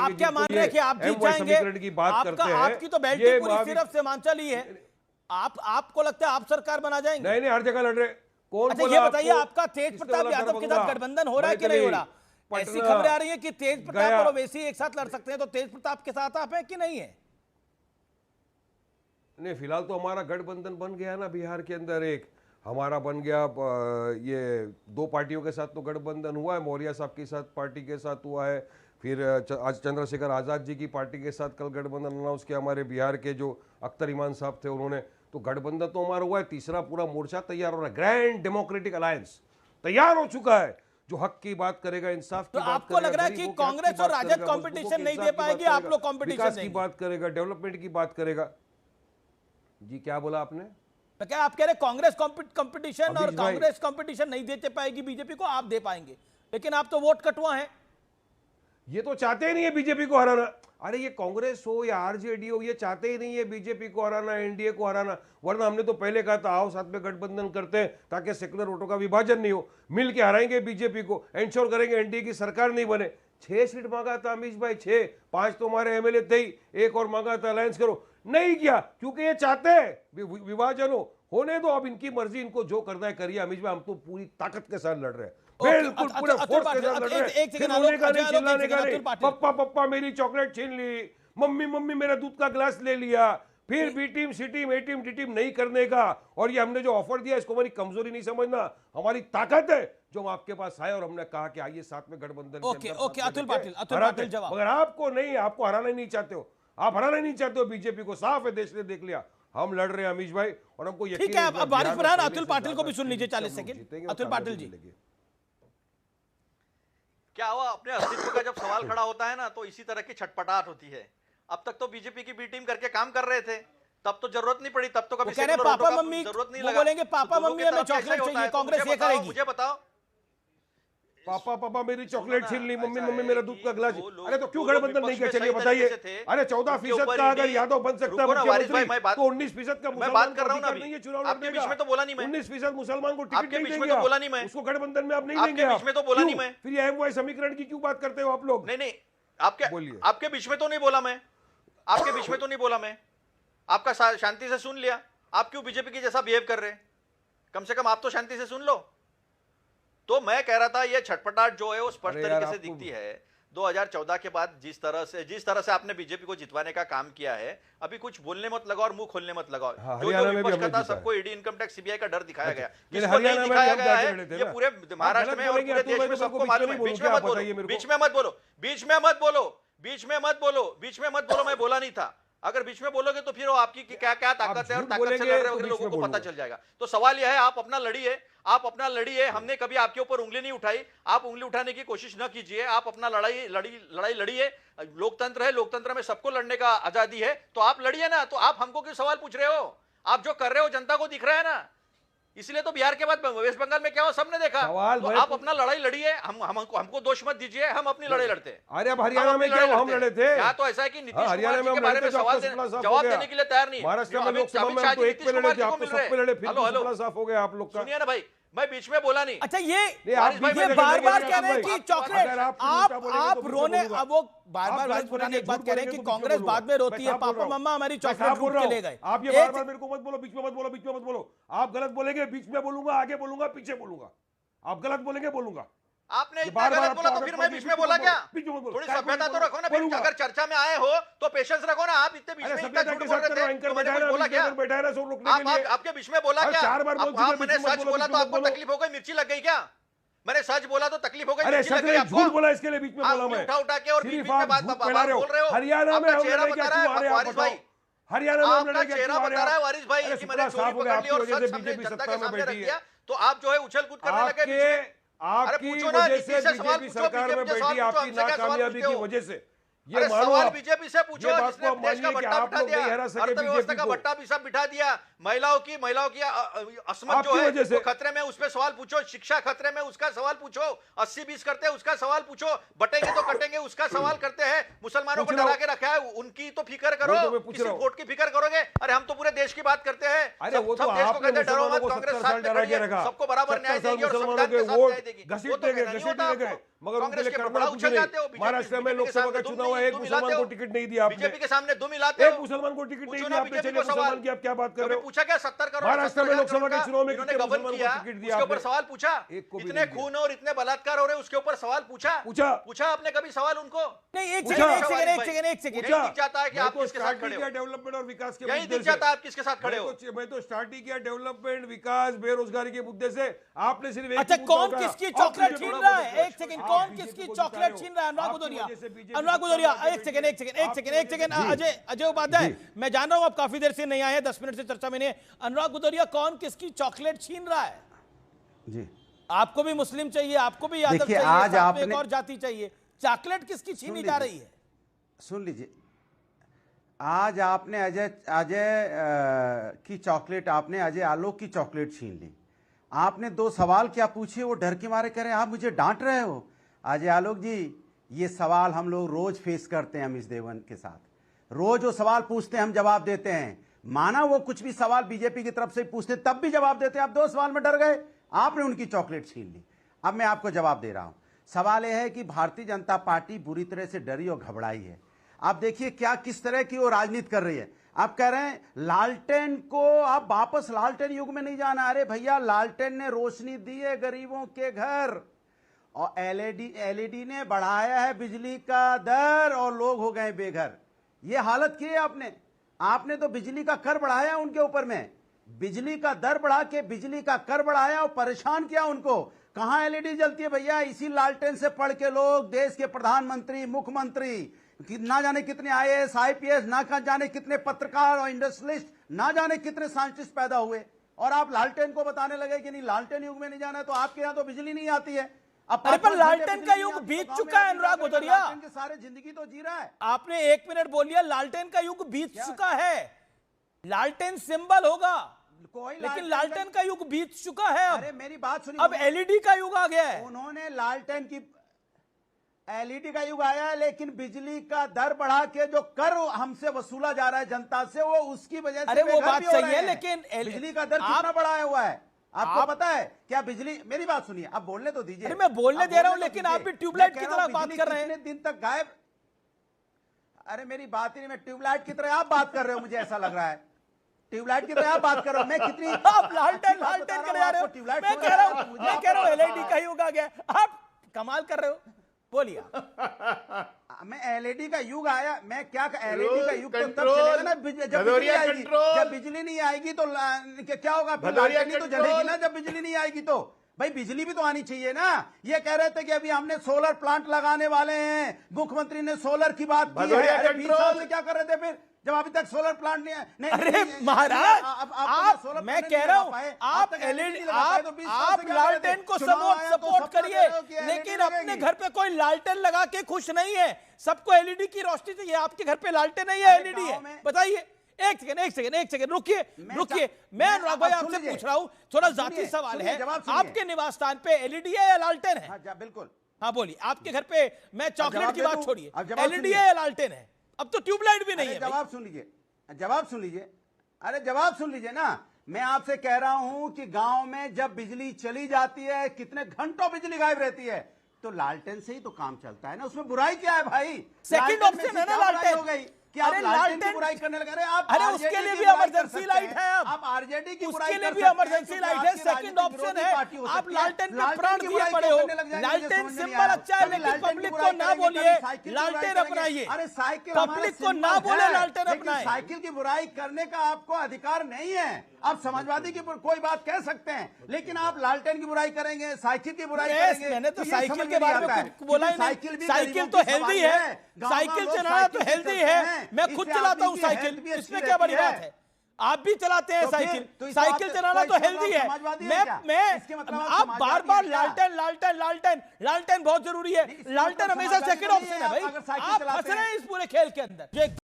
आप क्या मान रहे हैं कि आप जीत जाएंगे? की बात करते हैं, आपकी तो बैठक पूरी सिर्फ सीमांचल ही है, आपको लगता है आप सरकार बना जाएंगे? नहीं, हर जगह लड़ रहे। कौन? अच्छा ये बताइए, आपका तेज प्रताप यादव के साथ गठबंधन हो रहा है कि नहीं हो रहा? ऐसी खबरें आ रही है कि तेज प्रताप और ओवैसी एक साथ लड़ सकते हैं, तो तेज प्रताप के साथ आप हैं कि नहीं है? नहीं, फिलहाल तो हमारा गठबंधन बन गया ना बिहार के अंदर। एक हमारा बन गया, ये 2 पार्टियों के साथ तो गठबंधन हुआ है, मौर्य साहब के साथ पार्टी के साथ हुआ है, फिर आज चंद्रशेखर आज़ाद जी की पार्टी के साथ कल गठबंधन अनाउंस किया हमारे बिहार के जो अख्तर ईमान साहब थे उन्होंने। तो गठबंधन तो हमारा हुआ है, तीसरा पूरा मोर्चा तैयार हो रहा है, ग्रैंड डेमोक्रेटिक अलायंस तैयार हो चुका है, जो हक की बात करेगा, इंसाफ की बात करेगा। आपको लग रहा है कि कांग्रेस और राजद कंपटीशन नहीं दे पाएगी, आप लोग कंपटीशन की बात करेगा, डेवलपमेंट की बात करेगा। जी क्या बोला आपने? तो क्या आप कह रहे कांग्रेस कंपटीशन और कांग्रेस कंपटीशन नहीं देते पाएगी बीजेपी को, आप दे पाएंगे, लेकिन आप तो वोट कटुआ हैं। ये तो चाहते ही नहीं है बीजेपी को हराना। अरे ये कांग्रेस हो या आरजेडी हो, ये चाहते ही नहीं है बीजेपी को हराना, एनडीए को हराना। वरना हमने तो पहले कहा था आओ साथ में गठबंधन करते हैं ताकि सेकुलर वोटों का विभाजन नहीं हो, मिल के हराएंगे बीजेपी को, एंश्योर करेंगे एनडीए की सरकार नहीं बने। 6 सीट मांगा था अमीश भाई, 6, 5 तो हमारे एमएलए थे ही, एक और मांगा था अलायंस करो, नहीं किया क्योंकि ये चाहते हैं विभाजन होने दो। अब इनकी मर्जी, इनको जो करना है करिए। अमीश भाई हम तो पूरी ताकत के साथ लड़ रहे हैं, बिल्कुल पूरे फोर्स के साथ लड़ रहे हैं। चिल्लाने का नहीं, पप्पा पप्पा मेरी चॉकलेट छीन ली, मम्मी मम्मी मेरा दूध का गिलास ले लिया, फिर बी टीम सी टीम ए टीम डी टीम नहीं करने का। और ये हमने जो ऑफर दिया इसको हमारी कमजोरी नहीं समझना, हमारी ताकत है जो हम आपके पास आए और हमने कहा कि आइए साथ में गठबंधन। ओके अतुल पाटिल जवाब। मगर आपको नहीं, आपको हराना नहीं चाहते हो, आप हराना नहीं चाहते हो बीजेपी को, साफ है, देश ने देख लिया। हम लड़ रहे हैं अमीश भाई, और हमको यकीन है। ठीक है, अब बारिश फरहान अतुल पाटिल को भी सुन लीजिए 40 सेकंड। अतुल पाटिल जी, क्या हुआ, अपने अस्तित्व का जब सवाल खड़ा होता है ना तो इसी तरह की छटपटाहट होती है। अब तक तो बीजेपी की बी टीम करके काम कर रहे थे, तब तो जरूरत नहीं पड़ी, तब तो कभी पापा मम्मी जरूरत नहीं लगा। बोलेंगे पापा मम्मी हमें चॉकलेट चाहिए, कांग्रेस ये करेगी। मुझे बताओ, पापा पापा मेरी चॉकलेट छीन ली, मम्मी मम्मी मेरा दूध का गिलास। अरे तो क्यों गठबंधन नहीं किया? चलिए बताइए। अरे 14% का अगर यादव बन सकता है तो 19% का मैं बात कर रहा हूं ना, आपके बीच में तो बोला नहीं मैं। 19% मुसलमान को टिकट नहीं देंगे, तो बोला नहीं मैं। उसको गठबंधन में आप नहीं लेंगे, बीच में तो बोला नहीं मैं। फिर ये एमवाई समीकरण की क्यों बात करते हो आप लोग? नहीं, आपके बीच में तो नहीं बोला मैं, आपके बीच में तो नहीं बोला मैं, आपका शांति से सुन लिया। आप क्यों बीजेपी की जैसा बिहेव कर रहे हैं? कम से कम आप तो शांति से सुन लो। तो मैं कह रहा था ये छटपटाहट जो है वो स्पष्ट तरीके से दिखती है 2014 के बाद। जिस तरह से आपने बीजेपी को जितवाने का काम किया है, अभी कुछ बोलने मत लगाओ और मुंह खोलने मत लगाओ। जो विपक्ष का था सबको ईडी, इनकम टैक्स, सीबीआई का डर दिखाया गया, किसको नहीं दिखाया गया है ये पूरे महाराष्ट्र में और पूरे देश में सबको मालूम है। बीच में मत बोलो, बीच में मत बोलो, बीच में मत बोलो, बीच में मत बोलो, बीच में मत बोलो। मैं बोला नहीं था। अगर बीच में बोलोगे तो फिर वो आपकी क्या क्या ताकत है और ताकत से लड़ रहे होंगे लोगों को पता चल जाएगा। तो सवाल यह है, आप अपना लड़िए, आप अपना लड़िए। हमने कभी आपके ऊपर उंगली नहीं उठाई, आप उंगली उठाने की कोशिश न कीजिए। आप अपना लड़ाई लड़िए। लोकतंत्र है, लोकतंत्र में सबको लड़ने का आजादी है, तो आप लड़िए ना। तो आप हमको क्यों सवाल पूछ रहे हो? आप जो कर रहे हो जनता को दिख रहा है ना, इसलिए तो बिहार के बाद वेस्ट बंगाल में क्या हुआ सबने देखा। तो आप अपना लड़ाई लड़िए, हमको दोष मत दीजिए, हम अपनी लड़ाई लड़ते हैं। अरे अब हरियाणा में क्या हम लड़े थे? या तो ऐसा है कि नीतीश कुमार जी के बारे में जवाब देने के लिए तैयार नहीं। महाराष्ट्र में लोकसभा में हम तो एक पे लड़े थे, आप तो सब पे लड़े, फिर मामला साफ हो गया आप लोग का। सुनिए ना भाई, मैं बीच में बोला नहीं। अच्छा ये बार बार कह रहे हैं कि चॉकलेट आप रोने, अब वो बार बार पुरानी एक बात कह रहे हैं कि कांग्रेस बाद में रोती है, पापा मम्मा हमारी चॉकलेट लूट के ले गए। आप ये बार बार मेरे को मत बोलो, बीच में मत बोलो, बीच में मत बोलो। आप गलत बोलेंगे, बीच में बोलूंगा, आगे बोलूंगा, पीछे बोलूंगा। आप गलत बोलेंगे, बोलूंगा। आपने इतना गलत बोला तो फिर मैं बीच में बोला क्या? थोड़ी सभ्यता तो रखो ना। फिर अगर चर्चा में आए हो तो पेशेंस रखो ना। आप इतने बीच में इतना झूठ बोल रहे थे, तो मैंने बोला क्या? आपके बीच में बोला क्या? मैंने सच बोला तो आपको तकलीफ हो गई, मिर्ची लग गई क्या? मैंने सच बोला तो तकलीफ हो गई, मिर्ची लग गई आपको? झूठ बोला इसके लिए बीच में बोला मैं। उठा के और बीच में बात बोल रहे हो। हरियाणा में चेहरा बता रहा है वारिस भाई, हरियाणा में आपका चेहरा बता रहा है वारिस भाई कि मैंने चोरी पकड़ ली और सच हमने जनता के सामने रख दिया। तो आप जो है उछल कूद करने लगे। आपकी वजह से बीजेपी सरकार में बैठी, आपकी नाकामयाबी की वजह से। ये सवाल बीजेपी से पूछो, जिसने देश का बट्टा आप बिठा लोग दिया, नहीं हरा सके अर्थव्यवस्था का बट्टा भी सब बिठा दिया, महिलाओं की असमत जो है वो खतरे में, उस पर सवाल पूछो। शिक्षा खतरे में, उसका सवाल पूछो। 80-20 करते हैं, उसका सवाल पूछो। बटेंगे तो कटेंगे, उसका सवाल करते हैं। मुसलमानों को डरा के रखा है, उनकी तो फिक्र करो, किसी वोट की फिक्र करोगे? अरे हम तो पूरे देश की बात करते हैं। सब देश को कहते हैं डरो मत, कांग्रेस साथ में खड़ी है, सबको बराबर न्याय देगी और संविधान के साथ न्याय देगी। वो तो नहीं होता आपको। मगर उनके कांग्रेस लिए के करना बड़ा कुछ उछल नहीं। जाते हो। महाराष्ट्र में लोकसभा का चुनाव है, एक मुसलमान को टिकट नहीं दिया आपने, बीजेपी के सामने दुम हिलाते एक हो। मुसलमान को टिकट नहीं पूछो दिया ना आपने, बीजेपी चलिए को सवाल। मुसलमान की आप क्या बात कर रहे कभी हो? पूछा क्या 70 करोड़ महाराष्ट्र में 70,000 लोकसभा के करोड़ चुनाव में इन्होंने कितने गबन मुसलमान किया, को टिकट दिया उसके ऊपर आपने? सवाल पूछा? एक को भी इतने नहीं दिया। खून और इतने बलात्कार हो रहे हैं, उसके ऊपर सवाल पूछा? पूछा आपने कभी सवाल उनको? नहीं, एक पूछा। सेकंड, एक सेकंड, एक सेकंड, एक सेकंड। यही दिख जाता है कि मैं आप तो किसके साथ स्टार्ट खड़े ही किया हो। डेवलपमेंट और विकास के यही मुद्दे दिख से। जाता है आप किसके साथ खड़े हो। मैं तो स्टार्ट ही किया डेवलपमेंट, विकास, बेरोजगारी के मुद्दे से। आपने सिर्फ एक अच्छा, ही मुद्दा कौन उठाया। किसकी आप चॉकलेट मुझे छीन थोड़ा रहा बहुत है? एक सेकंड, कौन आप किसकी बीजेपी को चॉकलेट जिता छीन रहा है? अनुराग आपकी भदौरिया, वजह से बीजेपी अनुराग को भदौरिया, जिताया एक सेकंड, एक सेकंड, एक आपकी सेकंड, एक वजह सेकंड। से। अजय उपाध्याय, मैं जान रहा हूं आप काफी देर से नहीं आए हैं, 10 मिनट से चर्चा में नहीं है। अनुराग भदौरिया, कौन किसकी चॉकलेट छीन रहा है? जी आपको भी मुस्लिम चाहिए, आपको भी यादव देखिए, चाहिए, आज साथ में एक आपने- और जाति चाहिए। चॉकलेट किसकी छीनी जा रही है? सुन लीजिए, आज आपने अजय की चॉकलेट, आपने अजय आलोक की चॉकलेट छीन ली। आपने 2 सवाल क्या पूछे, वो डर के मारे कह रहे हैं आप मुझे डांट रहे हो। अजय आलोक जी, ये सवाल हम लोग रोज फेस करते हैं अमीश देवन के साथ, रोज वो सवाल पूछते हैं, हम जवाब देते हैं। माना वो कुछ भी सवाल बीजेपी की तरफ से पूछते तब भी जवाब देते हैं। आप 2 सवाल में डर गए, आपने उनकी चॉकलेट छीन ली। अब मैं आपको जवाब दे रहा हूं। सवाल यह है कि भारतीय जनता पार्टी बुरी तरह से डरी और घबराई है। आप देखिए क्या किस तरह की वो राजनीति कर रही है। आप कह रहे हैं लालटेन को, आप वापस लालटेन युग में नहीं जाना। अरे भैया, लालटेन ने रोशनी दी है गरीबों के घर, और एलईडी ने बढ़ाया है बिजली का दर और लोग हो गए बेघर। ये हालत की है आपने तो बिजली का कर बढ़ाया उनके ऊपर में, बिजली का दर बढ़ा के बिजली का कर बढ़ाया और परेशान किया उनको। कहां एलईडी जलती है भैया? इसी लालटेन से पढ़ के लोग देश के प्रधानमंत्री, मुख्यमंत्री, ना जाने कितने आईएएस, आईपीएस, ना जाने कितने पत्रकार और इंडस्ट्रियलिस्ट, ना जाने कितने साइंटिस्ट पैदा हुए, और आप लालटेन को बताने लगे कि नहीं लालटेन युग में नहीं जाना है। तो आपके यहां तो बिजली नहीं आती है। अरे पर लालटेन का युग बीत चुका है अनुराग भदौरिया। लालटेन के सारे जिंदगी तो जी रहा है। आपने 1 मिनट बोल लिया, लालटेन का युग बीत चुका है। लालटेन सिंबल होगा, लेकिन लालटेन का युग बीत चुका है। अरे मेरी बात सुनिए, अब एलईडी का युग आ गया है। उन्होंने लालटेन की, एलईडी का युग आया है, लेकिन बिजली का दर बढ़ा के जो कर हमसे वसूला जा रहा है जनता से, वो उसकी वजह से अरे वो बेघर बात भी हो सही रहे है, हैं। लेकिन बिजली का दर कितना बढ़ाया हुआ है आपको पता है क्या? बिजली, मेरी बात सुनिए, आप बोलने तो दीजिए। अरे मैं बोलने दे रहा हूं, लेकिन आप भी ट्यूबलाइट की तरह बात कर रहे हैं। कितने दिन तक गायब? अरे मेरी बात ही नहीं, मैं ट्यूबलाइट की तरह आप बात कर रहे हो, मुझे ऐसा लग रहा है ट्यूबलाइट की तरह आप बात कर रहे हो। मैं कितनी आप लालटेन कर जा रहे हो, मैं कह रहा हूं एलईडी का युग आ गया। आप कमाल कर रहे हो, बोलिए। मैं एलईडी का युग आया, मैं क्या एलईडी का युग तो तब चलेगा ना जब बिजली आएगी। जब बिजली नहीं आएगी तो क्या होगा? फिर लालटेन तो जलेगी ना जब बिजली नहीं आएगी। तो भाई बिजली भी तो आनी चाहिए ना। ये कह रहे थे कि अभी हमने सोलर प्लांट लगाने वाले हैं, मुख्यमंत्री ने सोलर की बात की है। अरे 20 साल से क्या कर रहे थे फिर, जब अभी तक सोलर प्लांट नहीं? अरे महाराज, आप मैं कह रहा हूं, आप एलईडी, आप लालटेन को सपोर्ट करिए, लेकिन अपने घर पे कोई लालटेन लगा के खुश नहीं है। सबको एलईडी की रोशनी चाहिए। आपके घर पे लालटेन नहीं है, एलईडी है? बताइए। एक सेकंड रुकिए। मैं अनुराग भाई आपसे पूछ रहा हूं, थोड़ा जाती सवाल है। आपके निवास स्थान पे एलईडी है या लालटेन है? बिल्कुल। हाँ बोलिए। आपके घर पे, मैं चॉकलेट की बात छोड़िए, एलईडी है या लालटेन है? अब तो ट्यूबलाइट भी नहीं है। जवाब सुन लीजिए, अरे जवाब सुन लीजिए ना। मैं आपसे कह रहा हूं कि गांव में जब बिजली चली जाती है, कितने घंटों बिजली गायब रहती है, तो लालटेन से ही तो काम चलता है ना। उसमें बुराई क्या है भाई? सेकंड ऑप्शन है ना लालटेन। हो गई कि आप लालटेन की बुराई करने लगे। अरे उसके लिए भी इमरजेंसी लाइट है। अब आप आरजेडी की बुराई उसके लिए भी इमरजेंसी लाइट है। सेकंड ऑप्शन है, आप लालटेन पे प्राण दिए पड़े हो। लालटेन सिंबल अच्छा है, लेकिन पब्लिक को ना बोलिए लालटेन अपनाइए। अरे साइकिल, पब्लिक को ना बोले लालटेन अपनाइए। साइकिल की बुराई करने का आपको अधिकार नहीं है। आप समाजवादी की कोई बात कह सकते हैं, लेकिन आप लालटेन की बुराई करेंगे, साइकिल की बुराई करेंगे। मैंने तो साइकिल के बारे में कुछ बोला ही नहीं। साइकिल तो हेल्दी है, साइकिल चलाना तो हेल्दी है। मैं खुद चलाता हूं साइकिल, इसमें क्या बड़ी बात है? आप भी चलाते हैं साइकिल, साइकिल चलाना तो हेल्दी है। आप बार बार लालटेन बहुत जरूरी है। लालटेन हमेशा सेकंड ऑप्शन है भाई। आप फंस रहे हैं इस पूरे खेल के अंदर।